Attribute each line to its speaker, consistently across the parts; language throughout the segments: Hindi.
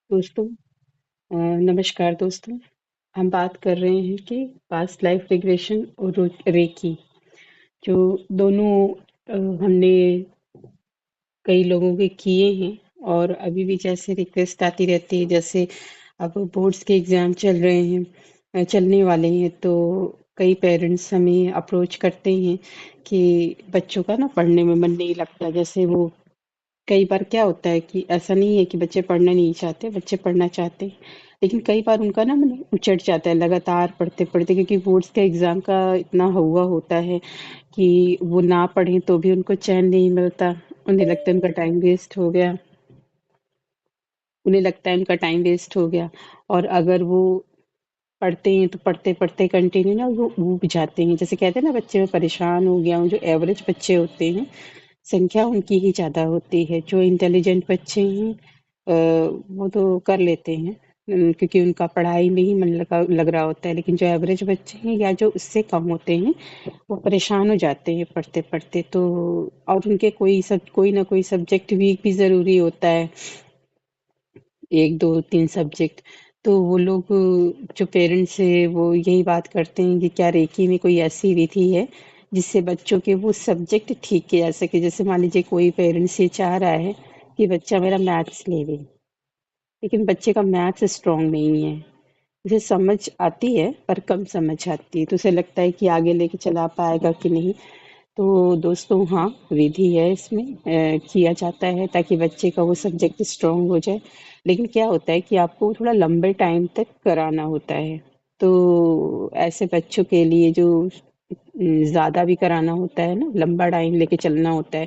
Speaker 1: दोस्तों नमस्कार दोस्तों। हम बात कर रहे हैं कि पास्ट लाइफ रिग्रेशन और रेकी जो दोनों हमने कई लोगों के किए हैं और अभी भी जैसे रिक्वेस्ट आती रहती है। जैसे अब बोर्ड्स के एग्जाम चल रहे हैं, चलने वाले हैं, तो कई पेरेंट्स हमें अप्रोच करते हैं कि बच्चों का ना पढ़ने में मन नहीं लगता। जैसे वो कई बार क्या होता है कि ऐसा नहीं है कि बच्चे पढ़ना नहीं चाहते, बच्चे पढ़ना चाहते हैं, लेकिन कई बार उनका ना मन उचट जाता है लगातार पढ़ते पढ़ते, क्योंकि बोर्ड्स के एग्जाम का इतना हुआ होता है कि वो ना पढ़ें तो भी उनको चैन नहीं मिलता। उन्हें लगता है उनका टाइम वेस्ट हो गया, उन्हें लगता है उनका टाइम वेस्ट हो गया। और अगर वो पढ़ते हैं तो पढ़ते पढ़ते कंटिन्यू ना वो ऊब जाते हैं। जैसे कहते हैं ना, बच्चे में परेशान हो गया हूँ। जो एवरेज बच्चे होते हैं, संख्या उनकी ही ज़्यादा होती है। जो इंटेलिजेंट बच्चे हैं वो तो कर लेते हैं, क्योंकि उनका पढ़ाई में ही मन लग रहा होता है। लेकिन जो एवरेज बच्चे हैं या जो उससे कम होते हैं, वो परेशान हो जाते हैं पढ़ते पढ़ते। तो और उनके कोई ना कोई सब्जेक्ट वीक भी ज़रूरी होता है, एक दो तीन सब्जेक्ट। तो वो लोग जो पेरेंट्स है वो यही बात करते हैं कि क्या रेकी में कोई ऐसी विधि है जिससे बच्चों के वो सब्जेक्ट ठीक किया जा सके। जैसे मान लीजिए कोई पेरेंट्स ये चाह रहा है कि बच्चा मेरा मैथ्स ले ले, लेकिन बच्चे का मैथ्स स्ट्रांग नहीं है, उसे समझ आती है पर कम समझ आती है, तो उसे लगता है कि आगे लेके चला पाएगा कि नहीं। तो दोस्तों, हाँ, विधि है इसमें, किया जाता है ताकि बच्चे का वो सब्जेक्ट स्ट्रांग हो जाए। लेकिन क्या होता है कि आपको थोड़ा लंबे टाइम तक कराना होता है। तो ऐसे बच्चों के लिए जो ज़्यादा भी कराना होता है ना, लंबा टाइम लेके चलना होता है,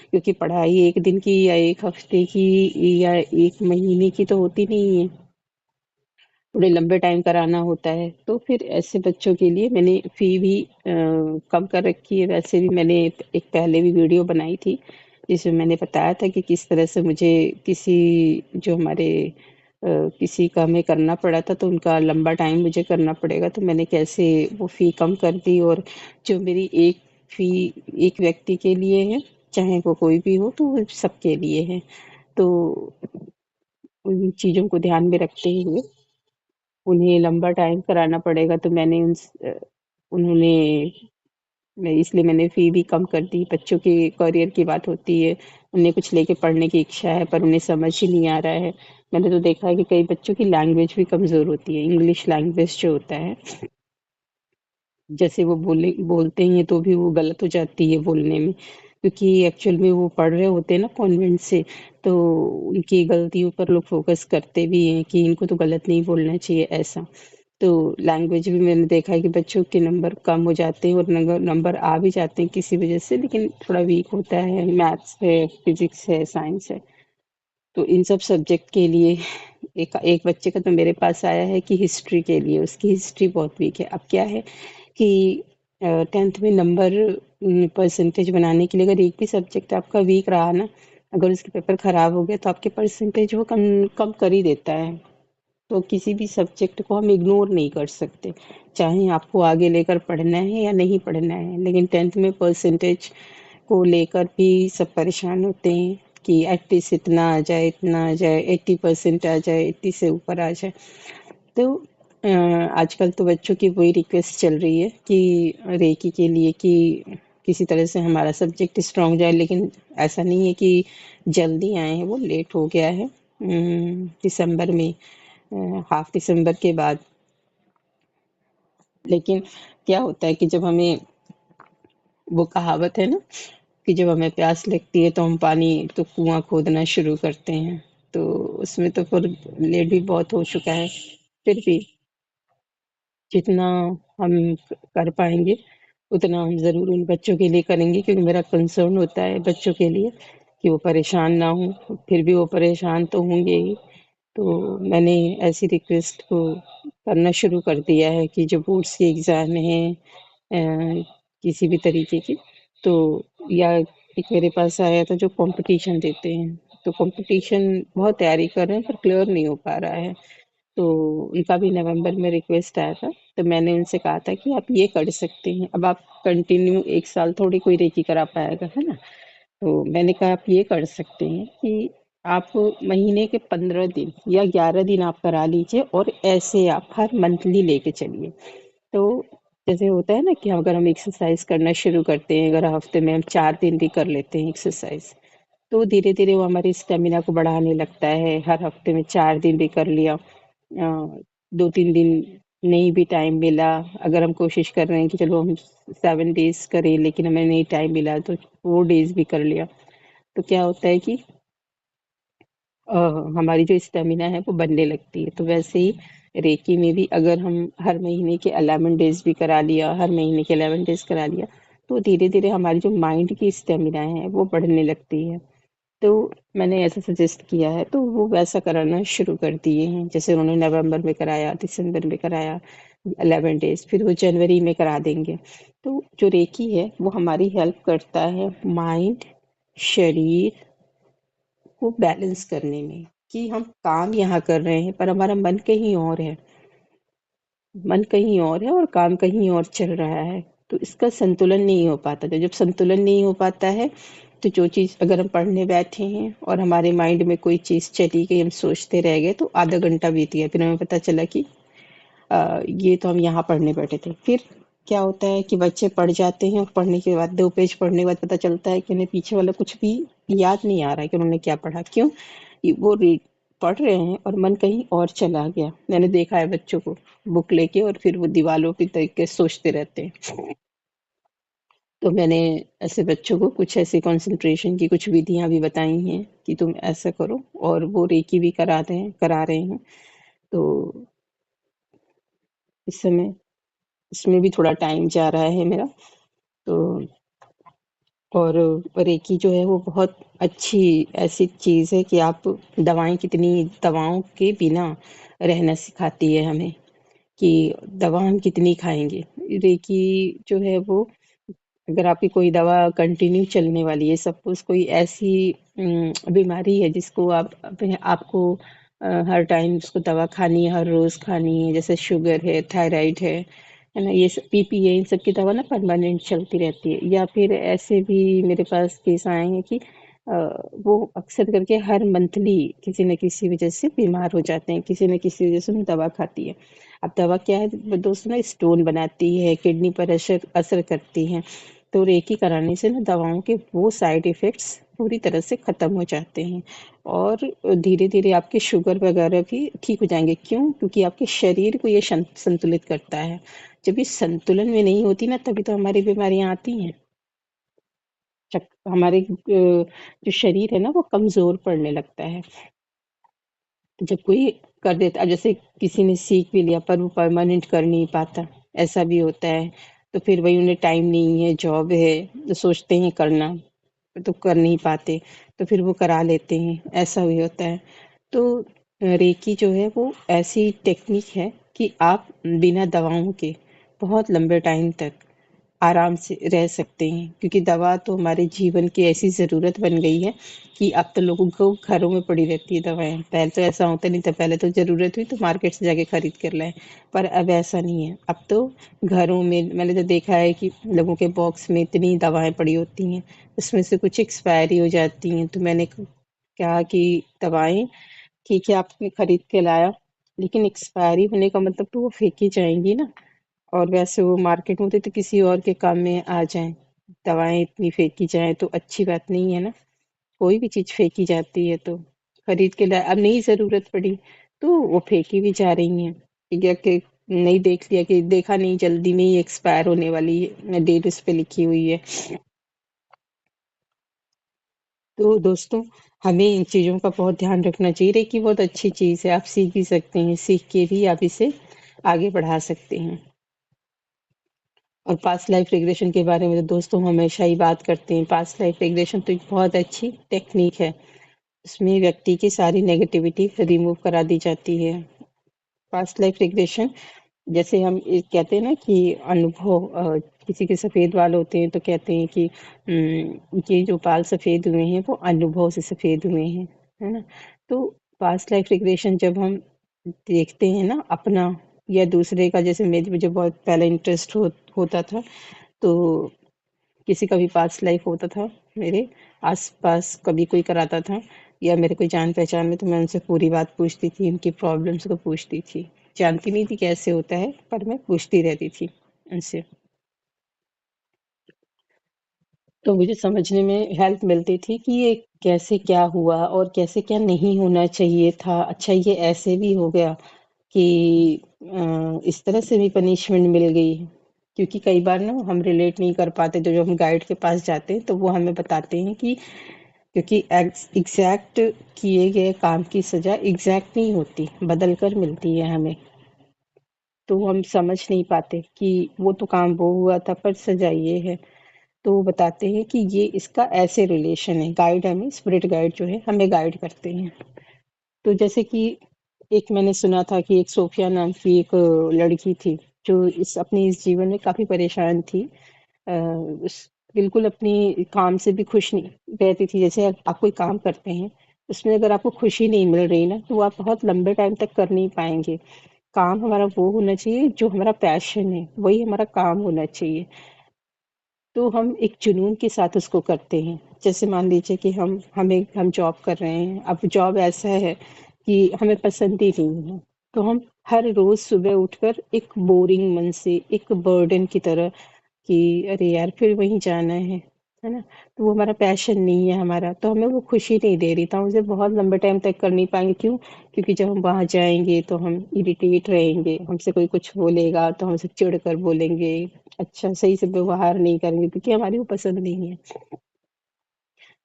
Speaker 1: क्योंकि पढ़ाई एक दिन की या एक हफ्ते की या एक महीने की तो होती नहीं है, थोड़े लंबे टाइम कराना होता है। तो फिर ऐसे बच्चों के लिए मैंने फ़ी भी कम कर रखी है। वैसे भी मैंने एक पहले भी वीडियो बनाई थी, जिसमें मैंने बताया था कि किस तरह से मुझे किसी जो हमारे किसी का हमें करना पड़ा था, तो उनका लंबा टाइम मुझे करना पड़ेगा, तो मैंने कैसे वो फ़ी कम कर दी। और जो मेरी एक फ़ी एक व्यक्ति के लिए है, चाहे वो कोई भी हो, तो वो सबके लिए है। तो उन चीज़ों को ध्यान में रखते हुए उन्हें लंबा टाइम कराना पड़ेगा, तो उन्होंने मैं इसलिए मैंने फ़ी भी कम कर दी। बच्चों के करियर की बात होती है, उन्हें कुछ लेके पढ़ने की इच्छा है पर उन्हें समझ ही नहीं आ रहा है। मैंने तो देखा है कि कई बच्चों की लैंग्वेज भी कमज़ोर होती है, इंग्लिश लैंग्वेज जो होता है, जैसे वो बोलते हैं तो भी वो गलत हो जाती है बोलने में, क्योंकि एक्चुअल में वो पढ़ रहे होते हैं ना कॉन्वेंट से। तो उनकी गलतियों पर लोग फोकस करते भी हैं कि इनको तो गलत नहीं बोलना चाहिए, ऐसा। तो लैंग्वेज भी मैंने देखा है कि बच्चों के नंबर कम हो जाते हैं और नंबर नंबर आ भी जाते हैं किसी वजह से, लेकिन थोड़ा वीक होता है, मैथ्स है, फिजिक्स है, साइंस है। तो इन सब सब्जेक्ट के लिए एक एक बच्चे का तो मेरे पास आया है कि हिस्ट्री के लिए उसकी हिस्ट्री बहुत वीक है। अब क्या है कि 10th में नंबर परसेंटेज बनाने के लिए अगर एक भी सब्जेक्ट आपका वीक रहा ना, अगर उसके पेपर खराब हो गया तो आपके परसेंटेज वो कम कम कर ही देता है। तो किसी भी सब्जेक्ट को हम इग्नोर नहीं कर सकते, चाहे आपको आगे लेकर पढ़ना है या नहीं पढ़ना है। लेकिन 10th में परसेंटेज को लेकर भी सब परेशान होते हैं कि एटलीस्ट इतना आ जाए, इतना आ जाए, 80% आ जाए, 80 से ऊपर आ जाए। तो आजकल तो बच्चों की वही रिक्वेस्ट चल रही है कि रेकी के लिए कि किसी तरह से हमारा सब्जेक्ट स्ट्रांग जाए। लेकिन ऐसा नहीं है कि जल्दी आए हैं, वो लेट हो गया है। दिसंबर में, हाफ दिसंबर के बाद। लेकिन क्या होता है कि जब हमें वो कहावत है ना कि जब हमें प्यास लगती है तो हम पानी तो कुआं खोदना शुरू करते हैं। तो उसमें तो फिर लेट भी बहुत हो चुका है। फिर भी जितना हम कर पाएंगे उतना हम ज़रूर उन बच्चों के लिए करेंगे, क्योंकि मेरा कंसर्न होता है बच्चों के लिए कि वो परेशान ना हो। फिर भी वो परेशान तो होंगे ही। तो मैंने ऐसी रिक्वेस्ट को करना शुरू कर दिया है कि जो बोर्ड्स के एग्ज़ाम हैं, किसी भी तरीके की, तो या एक मेरे पास आया था जो कंपटीशन देते हैं, तो कंपटीशन बहुत तैयारी कर रहे हैं पर क्लियर नहीं हो पा रहा है। तो उनका भी नवंबर में रिक्वेस्ट आया था, तो मैंने उनसे कहा था कि आप ये कर सकते हैं। अब आप कंटिन्यू एक साल थोड़ी कोई रेकी करा पाएगा, है ना। तो मैंने कहा आप ये कर सकते हैं कि आप महीने के 15 दिन या 11 दिन आप करा लीजिए, और ऐसे आप हर मंथली लेके चलिए। तो जैसे होता है ना कि अगर हम एक्सरसाइज करना शुरू करते हैं, अगर हफ्ते में हम 4 दिन भी कर लेते हैं एक्सरसाइज, तो धीरे धीरे वो हमारे स्टेमिना को बढ़ाने लगता है। हर हफ्ते में 4 दिन भी कर लिया, 2-3 दिन नहीं भी टाइम मिला, अगर हम कोशिश कर रहे हैं कि चलो हम 7 डेज करें लेकिन हमें नहीं टाइम मिला, तो 4 डेज भी कर लिया। तो क्या होता है कि अ, हमारी जो स्टेमिना है वो बनने लगती है। तो वैसे ही रेकी में भी अगर हम हर महीने के 11 डेज भी करा लिया, हर महीने के 11 डेज करा लिया, तो धीरे धीरे हमारी जो माइंड की स्टेमिना है वो बढ़ने लगती है। तो मैंने ऐसा सजेस्ट किया है, तो वो वैसा कराना शुरू कर दिए हैं। जैसे उन्होंने नवंबर में कराया, दिसंबर में कराया 11 डेज, फिर वो जनवरी में करा देंगे। तो जो रेकी है वो हमारी हेल्प करता है माइंड, शरीर को बैलेंस करने में, कि हम काम यहाँ कर रहे हैं पर हमारा मन कहीं और है। मन कहीं और है और काम कहीं और चल रहा है। तो इसका संतुलन नहीं हो पाता। तो जब संतुलन नहीं हो पाता है, तो जो चीज़ अगर हम पढ़ने बैठे हैं और हमारे माइंड में कोई चीज़ चली गई, हम सोचते रह गए, तो आधा घंटा बीत गया, फिर हमें पता चला कि ये तो हम यहाँ पढ़ने बैठे थे। फिर क्या होता है कि बच्चे पढ़ जाते हैं और पढ़ने के बाद 2 पेज पढ़ने के बाद पता चलता है कि उन्हें पीछे वाला कुछ भी याद नहीं आ रहा है कि उन्होंने क्या पढ़ा। क्यों? वो पढ़ रहे हैं और मन कहीं और चला गया। मैंने देखा है बच्चों को बुक लेके और फिर वो दीवारों पे देख के सोचते रहते हैं। तो मैंने ऐसे बच्चों को कुछ ऐसे कंसंट्रेशन की कुछ विधियां भी बताई हैं कि तुम ऐसा करो, और वो रेकी भी करा रहे हैं। तो इस समय इसमें भी थोड़ा टाइम जा रहा है मेरा। तो और रेकी जो है वो बहुत अच्छी ऐसी चीज़ है कि आप दवाओं के बिना रहना सिखाती है हमें, कि दवा हम कितनी खाएंगे। रेकी जो है वो, अगर आपकी कोई दवा कंटिन्यू चलने वाली है, सपोज कोई ऐसी बीमारी है जिसको आपको हर टाइम उसको दवा खानी है, हर रोज खानी है, जैसे शुगर है, थायराइड है ना, ये सब बीपी है, इन सब की दवा ना परमानेंट चलती रहती है। या फिर ऐसे भी मेरे पास केस आए हैं कि अ, वो अक्सर करके हर मंथली किसी न किसी वजह से बीमार हो जाते हैं, किसी न किसी वजह से उन्हें दवा खाती है। अब दवा क्या है, वो दोस्तों ना स्टोन बनाती है, किडनी पर असर असर करती है। तो रेकी कराने से ना दवाओं के वो साइड इफेक्ट्स पूरी तरह से खत्म हो जाते हैं, और धीरे धीरे आपके शुगर वगैरह भी ठीक हो जाएंगे। क्यों? क्योंकि आपके शरीर को ये संतुलित करता है। जब ये संतुलन में नहीं होती ना, तभी तो हमारी बीमारियां आती हैं। हमारे जो शरीर है ना वो कमजोर पड़ने लगता है। तो जब कोई कर देता, अब जैसे किसी ने सीख भी लिया पर वो परमानेंट कर नहीं पाता, ऐसा भी होता है। तो फिर वही, उन्हें टाइम नहीं है, जॉब है, तो सोचते हैं करना, तो कर नहीं पाते, तो फिर वो करा लेते हैं, ऐसा भी होता है। तो रेकी जो है वो ऐसी टेक्निक है कि आप बिना दवाओं के बहुत लंबे टाइम तक आराम से रह सकते हैं, क्योंकि दवा तो हमारे जीवन की ऐसी ज़रूरत बन गई है कि अब तो लोगों को घरों में पड़ी रहती है दवाएं। पहले तो ऐसा होता नहीं था, पहले तो ज़रूरत हुई तो मार्केट से जाके खरीद कर लाए, पर अब ऐसा नहीं है। अब तो घरों में मैंने तो देखा है कि लोगों के बॉक्स में इतनी दवाएं पड़ी होती हैं, उसमें से कुछ एक्सपायरी हो जाती हैं। तो मैंने कहा कि दवाएं ठीक है आपने खरीद के लाया, लेकिन एक्सपायरी होने का मतलब तो वो फेंकी जाएंगी ना, और वैसे वो मार्केट में होते तो किसी और के काम में आ जाएं। दवाएं इतनी फेंकी जाएं तो अच्छी बात नहीं है ना। कोई भी चीज फेंकी जाती है तो खरीद के लाए, अब नहीं जरूरत पड़ी तो वो फेंकी भी जा रही हैं। या कि नहीं देख लिया, कि देखा नहीं जल्दी में ही एक्सपायर होने वाली है, डेट उस पे लिखी हुई है। तो दोस्तों, हमें इन चीजों का बहुत ध्यान रखना चाहिए। रेकी बहुत अच्छी चीज है, आप सीख भी सकते हैं, सीख के भी आप इसे आगे बढ़ा सकते हैं। और पास्ट लाइफ रिग्रेशन के बारे में तो दोस्तों हम हमेशा ही बात करते हैं। पास्ट लाइफ रिग्रेशन तो एक बहुत अच्छी टेक्निक है। उसमें व्यक्ति की सारी नेगेटिविटी रिमूव करा दी जाती है। पास्ट लाइफ रिग्रेशन, जैसे हम कहते हैं ना कि अनुभव, किसी के सफेद बाल होते हैं तो कहते हैं कि ये जो बाल सफेद हुए हैं वो अनुभव से सफेद हुए हैं, है ना। तो पास्ट लाइफ रिग्रेशन जब हम देखते हैं ना अपना या दूसरे का, जैसे मेरे मुझे बहुत पहले इंटरेस्ट होता था, तो किसी का भी पास्ट लाइफ होता था, मेरे आसपास कभी कोई कराता था, या मेरे कोई जान पहचान में, तो मैं उनसे पूरी बात पूछती थी, उनकी प्रॉब्लम्स को पूछती थी। जानती नहीं थी कैसे होता है, पर मैं पूछती रहती थी उनसे। तो मुझे समझने में हेल्प मिलती थी कि ये कैसे क्या हुआ और कैसे क्या नहीं होना चाहिए था। अच्छा, ये ऐसे भी हो गया कि इस तरह से भी पनिशमेंट मिल गई। क्योंकि कई बार ना हम रिलेट नहीं कर पाते, तो जब हम गाइड के पास जाते हैं तो वो हमें बताते हैं कि क्योंकि एग्जैक्ट किए गए काम की सजा एग्जैक्ट नहीं होती, बदल कर मिलती है हमें। तो हम समझ नहीं पाते कि वो तो काम वो हुआ था पर सजा ये है। तो वो बताते हैं कि ये इसका ऐसे रिलेशन है। गाइड हमें, स्पिरिट गाइड जो है हमें गाइड करते हैं। तो जैसे कि एक मैंने सुना था कि एक सोफिया नाम की एक लड़की थी, जो इस जीवन में काफी परेशान थी। बिल्कुल अपनी काम से भी खुश नहीं रहती थी। जैसे आप कोई काम करते हैं, उसमें अगर आपको खुशी नहीं मिल रही ना, तो वो आप बहुत लंबे टाइम तक कर नहीं पाएंगे। काम हमारा वो होना चाहिए जो हमारा पैशन है, वही हमारा काम होना चाहिए। तो हम एक जुनून के साथ उसको करते हैं। जैसे मान लीजिए कि हम जॉब कर रहे हैं। अब जॉब ऐसा है कि हमें पसंद ही नहीं है, तो हम हर रोज सुबह उठकर एक बोरिंग मन से, एक बर्डन की तरह कि अरे यार फिर वहीं जाना है ना? तो वो हमारा पैशन नहीं है हमारा, तो हमें वो खुशी नहीं दे रही, तो हम उसे बहुत लंबे टाइम तक कर नहीं पाएंगे। क्यों? क्योंकि जब हम वहां जाएंगे तो हम इरिटेट रहेंगे, हमसे कोई कुछ बोलेगा तो हमसे चिढ़ कर बोलेंगे, अच्छा सही से व्यवहार नहीं करेंगे क्योंकि हमारी वो पसंद नहीं है।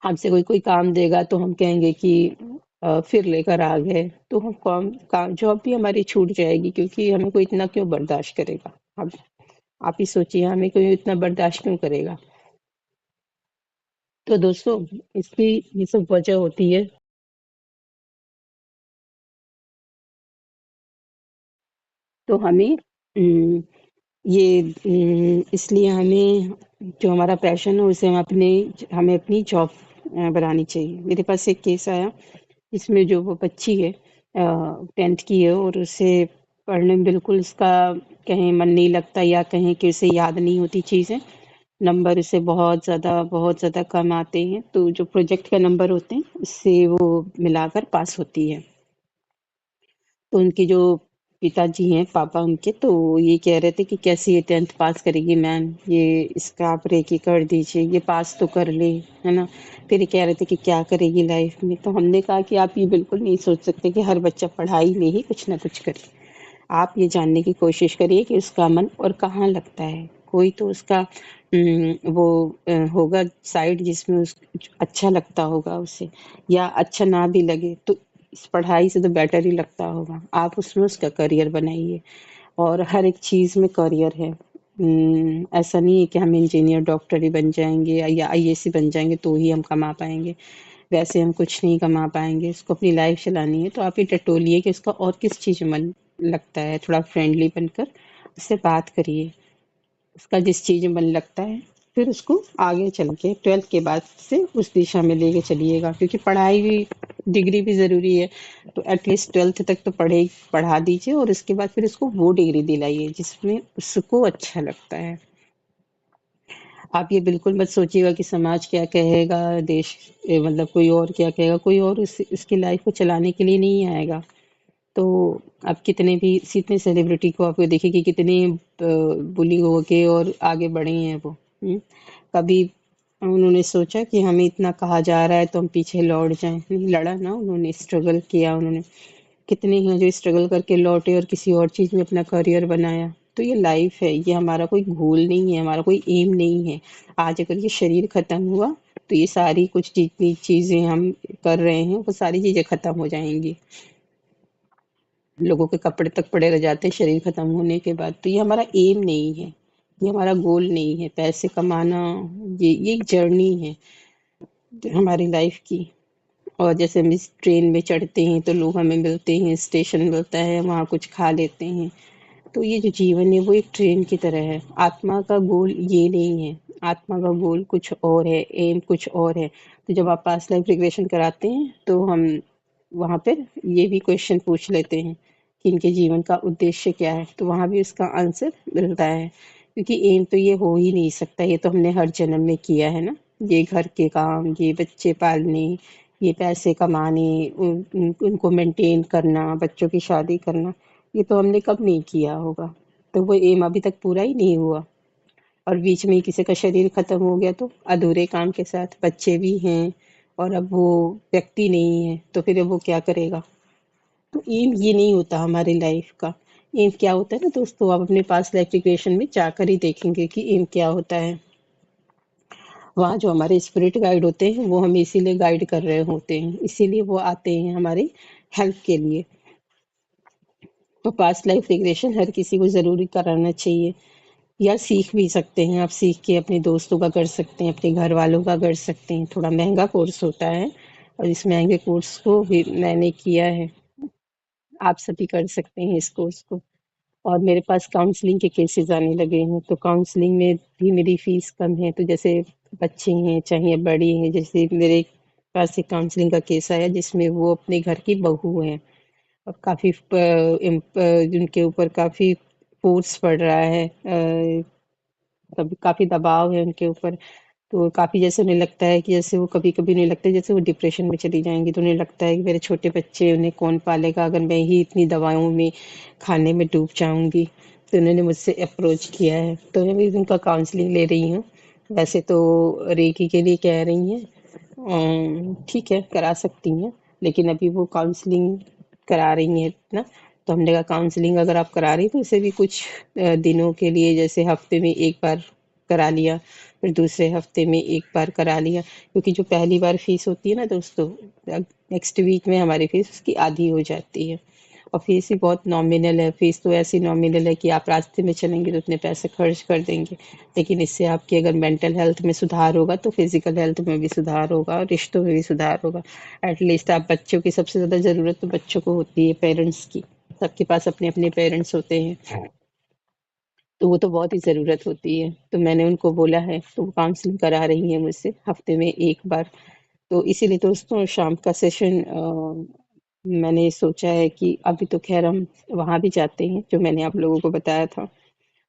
Speaker 1: हमसे कोई कोई काम देगा तो हम कहेंगे कि फिर लेकर आ गए, तो हम काम जॉब भी हमारी छूट जाएगी, क्योंकि हमें कोई इतना क्यों बर्दाश्त करेगा। अब आप ही सोचिए, हमें कोई इतना बर्दाश्त क्यों करेगा। तो दोस्तों, इसकी ये सब वजह होती है। तो हमें इसलिए हमें जो हमारा पैशन है उसे हमें अपनी जॉब बनानी चाहिए। मेरे पास एक केस आया, इसमें जो वो बच्ची है, 10th की है, और उसे पढ़ने में बिल्कुल उसका कहीं मन नहीं लगता, या कहीं कि उसे याद नहीं होती चीज़ें। नंबर उसे बहुत ज़्यादा कम आते हैं, तो जो प्रोजेक्ट का नंबर होते हैं उससे वो मिलाकर पास होती है। तो उनके जो पिताजी हैं, पापा उनके, तो ये कह रहे थे कि कैसे ये 10th पास करेगी मैम, ये इसका आप रेकी कर दीजिए, ये पास तो कर ले, है ना? फिर ये कह रहे थे कि क्या करेगी लाइफ में। तो हमने कहा कि आप ये बिल्कुल नहीं सोच सकते कि हर बच्चा पढ़ाई में ही कुछ ना कुछ करे। आप ये जानने की कोशिश करिए कि उसका मन और कहाँ लगता है। कोई तो उसका वो होगा साइड जिसमें अच्छा लगता होगा उसे, या अच्छा ना भी लगे तो इस पढ़ाई से तो बेटर ही लगता होगा। आप उसमें उसका करियर बनाइए, और हर एक चीज़ में करियर है। ऐसा नहीं है कि हम इंजीनियर डॉक्टर ही बन जाएंगे या आईएएस ही बन जाएंगे तो ही हम कमा पाएंगे। वैसे हम कुछ नहीं कमा पाएंगे। उसको अपनी लाइफ चलानी है, तो आप ये टटोलिए कि उसका और किस चीज़ में मन लगता है। थोड़ा फ्रेंडली बनकर उससे बात करिए, उसका जिस चीज़ में मन लगता है, फिर उसको आगे चल के 12th के बाद से उस दिशा में लेके चलिएगा, क्योंकि पढ़ाई भी, डिग्री भी ज़रूरी है। तो एटलीस्ट 12th तक तो पढ़ा दीजिए, और उसके बाद फिर उसको वो डिग्री दिलाइए जिसमें उसको अच्छा लगता है। आप ये बिल्कुल मत सोचिएगा कि समाज क्या कहेगा, देश मतलब कोई और क्या कहेगा। कोई और उसकी लाइफ को चलाने के लिए नहीं आएगा। तो आप कितने भी कितने सेलिब्रिटी को आपको देखिए कि कितने बुली होके और आगे बढ़े हैं वो। कभी उन्होंने सोचा कि हमें इतना कहा जा रहा है तो हम पीछे लौट जाएं? नहीं, लड़ा ना उन्होंने, स्ट्रगल किया उन्होंने। कितने हैं जो स्ट्रगल करके लौटे और किसी और चीज में अपना करियर बनाया। तो ये लाइफ है, ये हमारा कोई गोल नहीं है, हमारा कोई एम नहीं है। आज अगर ये शरीर खत्म हुआ तो ये सारी कुछ जितनी चीजें हम कर रहे हैं वो सारी चीजें खत्म हो जाएंगी। लोगों के कपड़े तक पड़े रह जाते हैं शरीर खत्म होने के बाद। तो ये हमारा एम नहीं है, ये हमारा गोल नहीं है पैसे कमाना। ये एक जर्नी है हमारी लाइफ की। और जैसे हम इस ट्रेन में चढ़ते हैं तो लोग हमें मिलते हैं, स्टेशन मिलता है, वहाँ कुछ खा लेते हैं। तो ये जो जीवन है वो एक ट्रेन की तरह है। आत्मा का गोल ये नहीं है, आत्मा का गोल कुछ और है, एम कुछ और है। तो जब आप पास्ट लाइफ रिग्रेशन कराते हैं तो हम वहाँ पर ये भी क्वेश्चन पूछ लेते हैं कि इनके जीवन का उद्देश्य क्या है, तो वहाँ भी उसका आंसर मिलता है। क्योंकि एम तो ये हो ही नहीं सकता, ये तो हमने हर जन्म में किया है ना। ये घर के काम, ये बच्चे पालने, ये पैसे कमाने, उनको मेंटेन करना, बच्चों की शादी करना, ये तो हमने कब नहीं किया होगा। तो वो एम अभी तक पूरा ही नहीं हुआ, और बीच में ही किसी का शरीर खत्म हो गया तो अधूरे काम के साथ बच्चे भी हैं और अब वो व्यक्ति नहीं है, तो फिर अब वो क्या करेगा। तो एम ये नहीं होता हमारी लाइफ का। एम क्या होता है ना दोस्तों, आप अपने पास लाइफ रिग्रेशन में जाकर ही देखेंगे कि एम क्या होता है। वहाँ जो हमारे स्पिरिट गाइड होते हैं वो हमें इसीलिए गाइड कर रहे होते हैं, इसीलिए वो आते हैं हमारी हेल्प के लिए। तो पास्ट लाइफ रिग्रेशन हर किसी को ज़रूरी कराना चाहिए, या सीख भी सकते हैं आप, सीख के अपने दोस्तों का कर सकते हैं, अपने घर वालों का कर सकते हैं। थोड़ा महंगा कोर्स होता है और इस महंगे कोर्स को भी मैंने किया है, आप सभी कर सकते हैं इस कोर्स को। और मेरे पास काउंसलिंग के केसेस आने लगे हैं, तो काउंसलिंग में भी मेरी फीस कम है। तो जैसे बच्चे हैं चाहे बड़ी हैं, जैसे मेरे पास एक काउंसलिंग का केस आया जिसमें वो अपने घर की बहू है और काफ़ी उनके ऊपर काफ़ी फोर्स पड़ रहा है, कभी काफ़ी दबाव है उनके ऊपर। तो काफ़ी जैसे उन्हें लगता है कि जैसे वो कभी-कभी उन्हें लगता है जैसे वो डिप्रेशन में चली जाएँगी, तो उन्हें लगता है कि मेरे छोटे बच्चे उन्हें कौन पालेगा अगर मैं ही इतनी दवाओं में, खाने में डूब जाऊँगी। तो उन्होंने मुझसे अप्रोच किया है, तो मैं भी उनका काउंसलिंग ले रही हूँ। वैसे तो रेकी के लिए कह रही हैं, ठीक है करा सकती हैं, लेकिन अभी वो काउंसलिंग करा रही हैं ना, तो हमने कहा काउंसलिंग अगर आप करा रही तो इसे भी कुछ दिनों के लिए, जैसे हफ्ते में एक बार करा लिया, फिर दूसरे हफ्ते में एक बार करा लिया, क्योंकि जो पहली बार फीस होती है ना दोस्तों, नेक्स्ट वीक में हमारी फीस उसकी आधी हो जाती है। और फीस भी बहुत नॉमिनल है, फीस तो ऐसी नॉमिनल है कि आप रास्ते में चलेंगे तो उतने पैसे खर्च कर देंगे, लेकिन इससे आपकी अगर मेंटल हेल्थ में सुधार होगा तो फिजिकल हेल्थ में भी सुधार होगा और रिश्तों में भी सुधार होगा। एटलीस्ट आप बच्चों की सबसे ज़्यादा ज़रूरत तो बच्चों को होती है, पेरेंट्स की। सबके पास अपने अपने पेरेंट्स होते हैं, तो वो तो बहुत ही ज़रूरत होती है। तो मैंने उनको बोला है, तो वो काउंसलिंग करा रही हैं मुझसे हफ्ते में एक बार। तो इसीलिए दोस्तों शाम का सेशन मैंने सोचा है कि अभी तो खैर हम वहाँ भी जाते हैं जो मैंने आप लोगों को बताया था,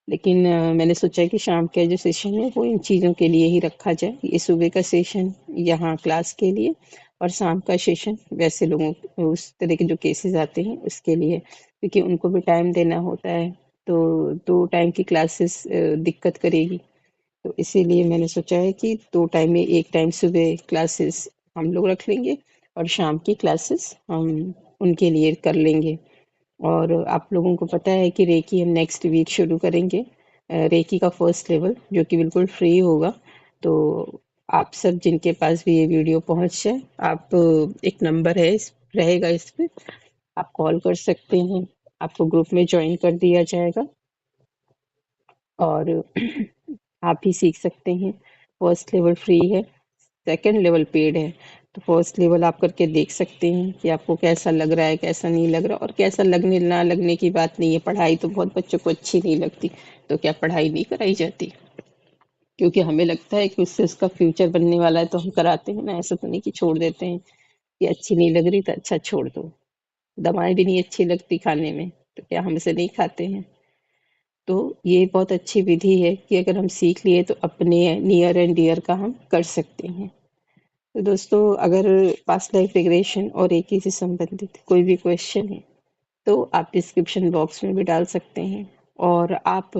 Speaker 1: लेकिन मैंने सोचा है कि शाम का जो सेशन है वो इन चीज़ों के लिए ही रखा जाए। ये सुबह का सेशन यहाँ क्लास के लिए, और शाम का सेशन वैसे लोगों उस तरह के जो केसेस आते हैं उसके लिए, क्योंकि उनको भी टाइम देना होता है। तो 2 टाइम की क्लासेस दिक्कत करेगी। तो इसीलिए मैंने सोचा है कि 2 टाइम में, 1 टाइम सुबह क्लासेस हम लोग रख लेंगे और शाम की क्लासेस हम उनके लिए कर लेंगे। और आप लोगों को पता है कि रेकी हम नेक्स्ट वीक शुरू करेंगे, रेकी का फर्स्ट लेवल जो कि बिल्कुल फ्री होगा। तो आप सब जिनके पास भी ये वीडियो पहुंच जाए, आप एक नंबर है रहेगा इस पे, आप कॉल कर सकते हैं, आपको ग्रुप में ज्वाइन कर दिया जाएगा और आप भी सीख सकते हैं। फर्स्ट लेवल फ्री है, सेकंड लेवल पेड है। तो फर्स्ट लेवल आप करके देख सकते हैं कि आपको कैसा लग रहा है, कैसा नहीं लग रहा। और कैसा लगने ना लगने की बात नहीं है, पढ़ाई तो बहुत बच्चों को अच्छी नहीं लगती, तो क्या पढ़ाई नहीं कराई जाती? क्योंकि हमें लगता है कि उससे उसका फ्यूचर बनने वाला है तो हम कराते हैं ना, ऐसा तो नहीं कि छोड़ देते हैं कि अच्छी नहीं लग रही तो अच्छा छोड़ दो। दवाएं भी नहीं अच्छी लगती खाने में, तो क्या हम इसे नहीं खाते हैं? तो ये बहुत अच्छी विधि है कि अगर हम सीख लिए तो अपने नियर एंड डियर का हम कर सकते हैं। तो दोस्तों, अगर पास्ट लाइफ रिग्रेशन और एक से संबंधित कोई भी क्वेश्चन है तो आप डिस्क्रिप्शन बॉक्स में भी डाल सकते हैं, और आप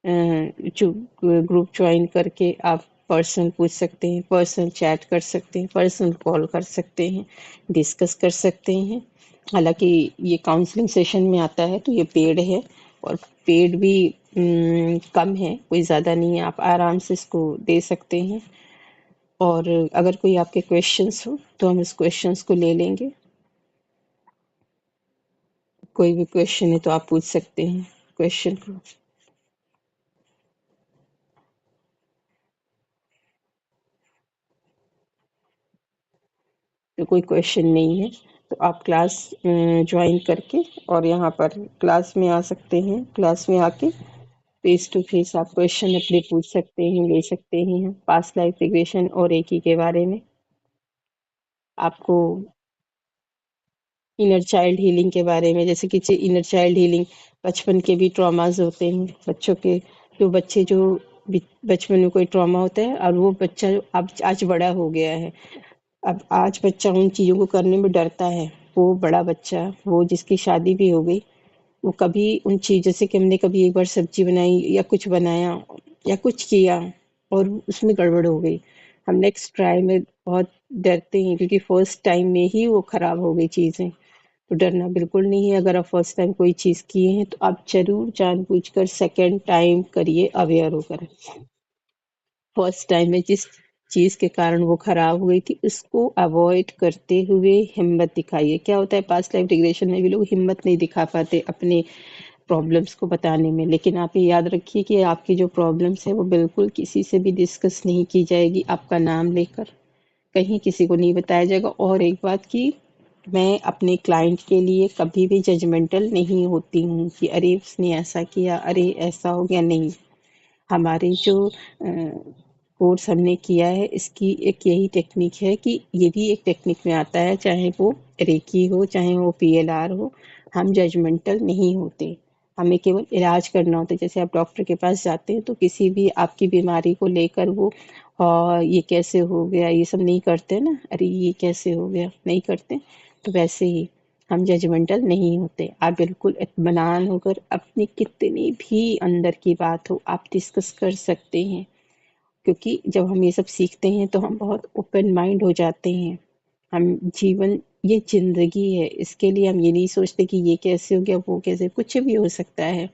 Speaker 1: जो ग्रुप ज्वाइन करके आप पर्सनल पूछ सकते हैं, पर्सनल चैट कर सकते हैं, पर्सनल कॉल कर सकते हैं, डिस्कस कर सकते हैं। हालांकि ये काउंसलिंग सेशन में आता है तो ये पेड है, और पेड भी कम है, कोई ज़्यादा नहीं है, आप आराम से इसको दे सकते हैं। और अगर कोई आपके क्वेश्चंस हो तो हम इस क्वेश्चंस को ले लेंगे। कोई भी क्वेश्चन है तो आप पूछ सकते हैं क्वेश्चन को। तो कोई क्वेश्चन नहीं है तो आप क्लास ज्वाइन करके और यहाँ पर क्लास में आ सकते हैं। क्लास में आके फेस टू फेस आप क्वेश्चन अपने पूछ सकते हैं, ले सकते हैं पास्ट लाइफ रिग्रेशन और रेकी के बारे में। आपको इनर चाइल्ड हीलिंग के बारे में, जैसे कि इनर चाइल्ड हीलिंग, बचपन के भी ट्रॉमास होते हैं बच्चों के, जो बच्चे जो बचपन में कोई ट्रॉमा होता है और वो बच्चा जो अब आज बड़ा हो गया है, अब आज बच्चा उन चीज़ों को करने में डरता है। वो बड़ा बच्चा, वो जिसकी शादी भी हो गई, वो कभी उन चीज़, जैसे कि हमने कभी एक बार सब्जी बनाई या कुछ बनाया या कुछ किया और उसमें गड़बड़ हो गई, हम नेक्स्ट ट्राई में बहुत डरते हैं, क्योंकि फर्स्ट टाइम में ही वो खराब हो गई चीज़ें। तो डरना बिल्कुल नहीं है। अगर आप फर्स्ट टाइम कोई चीज़ किए हैं तो आप ज़रूर जानबूझकर सेकंड टाइम करिए, अवेयर होकर। फर्स्ट टाइम में जिस चीज़ के कारण वो खराब हो गई थी, उसको अवॉइड करते हुए हिम्मत दिखाइए। क्या होता है, पास्ट लाइफ रिग्रेशन में भी लोग हिम्मत नहीं दिखा पाते अपने प्रॉब्लम्स को बताने में, लेकिन आप ये याद रखिए कि आपकी जो प्रॉब्लम्स है वो बिल्कुल किसी से भी डिस्कस नहीं की जाएगी। आपका नाम लेकर कहीं किसी को नहीं बताया जाएगा। और एक बात की, मैं अपने क्लाइंट के लिए कभी भी जजमेंटल नहीं होती हूँ कि अरे उसने ऐसा किया, अरे ऐसा हो गया, नहीं। हमारी जो कोर्स हमने किया है, इसकी एक यही टेक्निक है कि ये भी एक टेक्निक में आता है, चाहे वो रेकी हो, चाहे वो पीएलआर हो, हम जजमेंटल नहीं होते। हमें केवल इलाज करना होता है। जैसे आप डॉक्टर के पास जाते हैं तो किसी भी आपकी बीमारी को लेकर वो ये कैसे हो गया, ये सब नहीं करते ना, अरे ये कैसे हो गया, नहीं करते। तो वैसे ही हम जजमेंटल नहीं होते। आप बिल्कुल इत्मीनान होकर अपनी कितनी भी अंदर की बात हो, आप डिस्कस कर सकते हैं। क्योंकि जब हम ये सब सीखते हैं तो हम बहुत ओपन माइंड हो जाते हैं। हम जीवन, ये ज़िंदगी है, इसके लिए हम ये नहीं सोचते कि ये कैसे हो गया, वो कैसे, कुछ भी हो सकता है।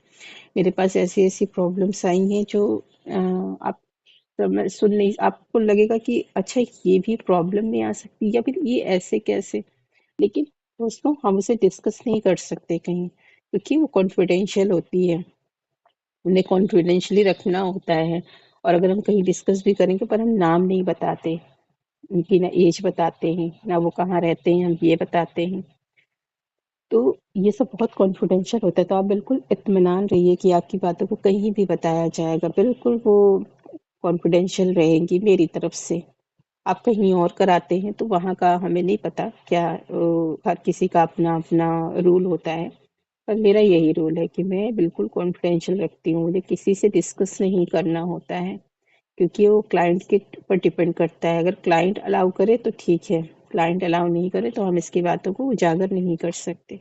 Speaker 1: मेरे पास ऐसी-ऐसी प्रॉब्लम्स आई हैं जो आप मैं सुन नहीं, आपको लगेगा कि अच्छा ये भी प्रॉब्लम में आ सकती है या फिर ये ऐसे कैसे? लेकिन दोस्तों, हम उसे डिस्कस नहीं कर सकते कहीं, क्योंकि वो कॉन्फिडेंशियल होती है। उन्हें कॉन्फिडेंशियली रखना होता है। और अगर हम कहीं डिस्कस भी करेंगे पर हम नाम नहीं बताते, उनकी ना एज बताते हैं, ना वो कहाँ रहते हैं, हम ये बताते हैं। तो ये सब बहुत कॉन्फिडेंशियल होता है। तो आप बिल्कुल इत्मीनान रहिए कि आपकी बातों को कहीं भी बताया जाएगा, बिल्कुल वो कॉन्फिडेंशियल रहेंगी मेरी तरफ से। आप कहीं और कराते हैं तो वहाँ का हमें नहीं पता, क्या हर किसी का अपना अपना रूल होता है। पर मेरा यही रूल है कि मैं बिल्कुल कॉन्फिडेंशियल रखती हूँ, मुझे किसी से डिस्कस नहीं करना होता है, क्योंकि वो क्लाइंट के ऊपर डिपेंड करता है। अगर क्लाइंट अलाउ करे तो ठीक है, क्लाइंट अलाउ नहीं करे तो हम इसकी बातों को उजागर नहीं कर सकते।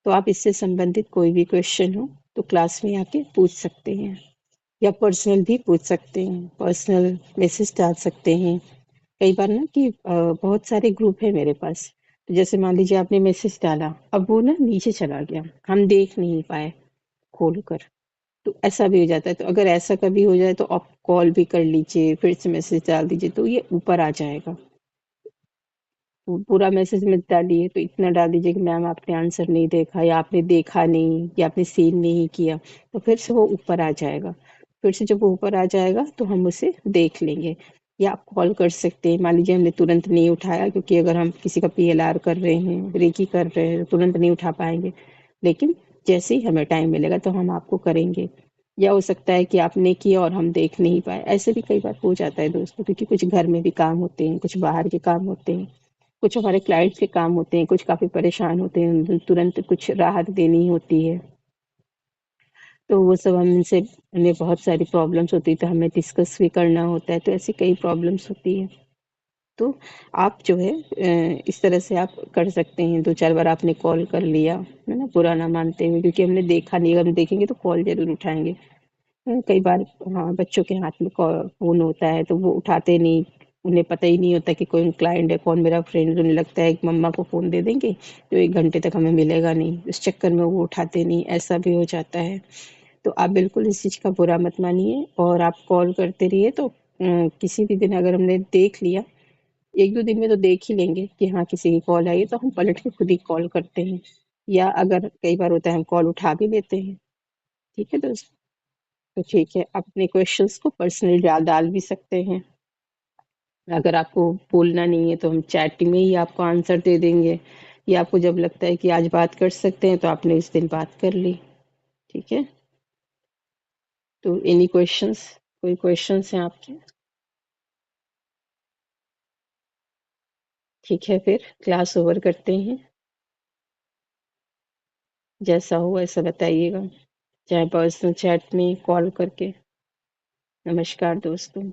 Speaker 1: तो आप इससे संबंधित कोई भी क्वेश्चन हो तो क्लास में आके पूछ सकते हैं, या पर्सनल भी पूछ सकते हैं, पर्सनल मैसेज डाल सकते हैं। कई बार ना कि बहुत सारे ग्रुप है मेरे पास, तो जैसे मान लीजिए आपने मैसेज डाला, अब वो ना नीचे चला गया, हम देख नहीं पाए खोल कर, तो ऐसा भी हो जाता है। तो अगर ऐसा कभी हो जाए तो आप कॉल भी कर लीजिए, फिर से मैसेज डाल दीजिए, तो ये ऊपर आ जाएगा। पूरा मैसेज मत डालिए, तो इतना डाल दीजिए कि मैम आपने आंसर नहीं देखा, या आपने देखा नहीं, या आपने सीन नहीं किया, तो फिर से वो ऊपर आ जाएगा। फिर से जब वो ऊपर आ जाएगा तो हम उसे देख लेंगे। या आप कॉल कर सकते हैं, मान लीजिए हमने तुरंत नहीं उठाया, क्योंकि अगर हम किसी का पीएलआर कर रहे हैं, रेकी कर रहे हैं, तो तुरंत नहीं उठा पाएंगे, लेकिन जैसे ही हमें टाइम मिलेगा तो हम आपको करेंगे। या हो सकता है कि आपने किया और हम देख नहीं पाए, ऐसे भी कई बार हो जाता है दोस्तों, क्योंकि कुछ घर में भी काम होते हैं, कुछ बाहर के काम होते हैं, कुछ हमारे क्लाइंट्स के काम होते हैं, कुछ काफ़ी परेशान होते हैं, उन तुरंत कुछ राहत देनी होती है। तो वो सब हम इनसे, हमें बहुत सारी प्रॉब्लम्स होती है, तो हमें डिस्कस भी करना होता है, तो ऐसी कई प्रॉब्लम्स होती है। तो आप जो है इस तरह से आप कर सकते हैं, 2-4 बार आपने कॉल कर लिया, है ना? बुरा ना मानते हुए, क्योंकि हमने देखा नहीं, अगर हम देखेंगे तो कॉल ज़रूर उठाएँगे। कई बार हाँ, बच्चों के हाथ में फ़ोन होता है तो वो उठाते नहीं, उन्हें पता ही नहीं होता कि कौन क्लाइंट है, कौन मेरा फ्रेंड है। उन्हें लगता है कि मम्मा को फ़ोन दे देंगे तो 1 घंटे तक हमें मिलेगा नहीं, इस चक्कर में वो उठाते नहीं, ऐसा भी हो जाता है। तो आप बिल्कुल इस चीज़ का बुरा मत मानिए, और आप कॉल करते रहिए। तो किसी भी दिन अगर हमने देख लिया, 1-2 दिन में तो देख ही लेंगे कि हाँ, किसी की कॉल आई है, तो हम पलट के खुद ही कॉल करते हैं, या अगर कई बार होता है हम कॉल उठा भी लेते हैं। ठीक है दोस्त? तो ठीक है, आप अपने क्वेश्चंस को पर्सनली डाल भी सकते हैं। अगर आपको बोलना नहीं है तो हम चैट में ही आपको आंसर दे देंगे, या आपको जब लगता है कि आज बात कर सकते हैं तो आपने इस दिन बात कर ली। ठीक है? तो एनी क्वेश्चंस, कोई क्वेश्चंस हैं आपके? ठीक है, फिर क्लास ओवर करते हैं। जैसा हो वैसा बताइएगा, चाहे पर्सनल चैट में, कॉल करके। नमस्कार दोस्तों।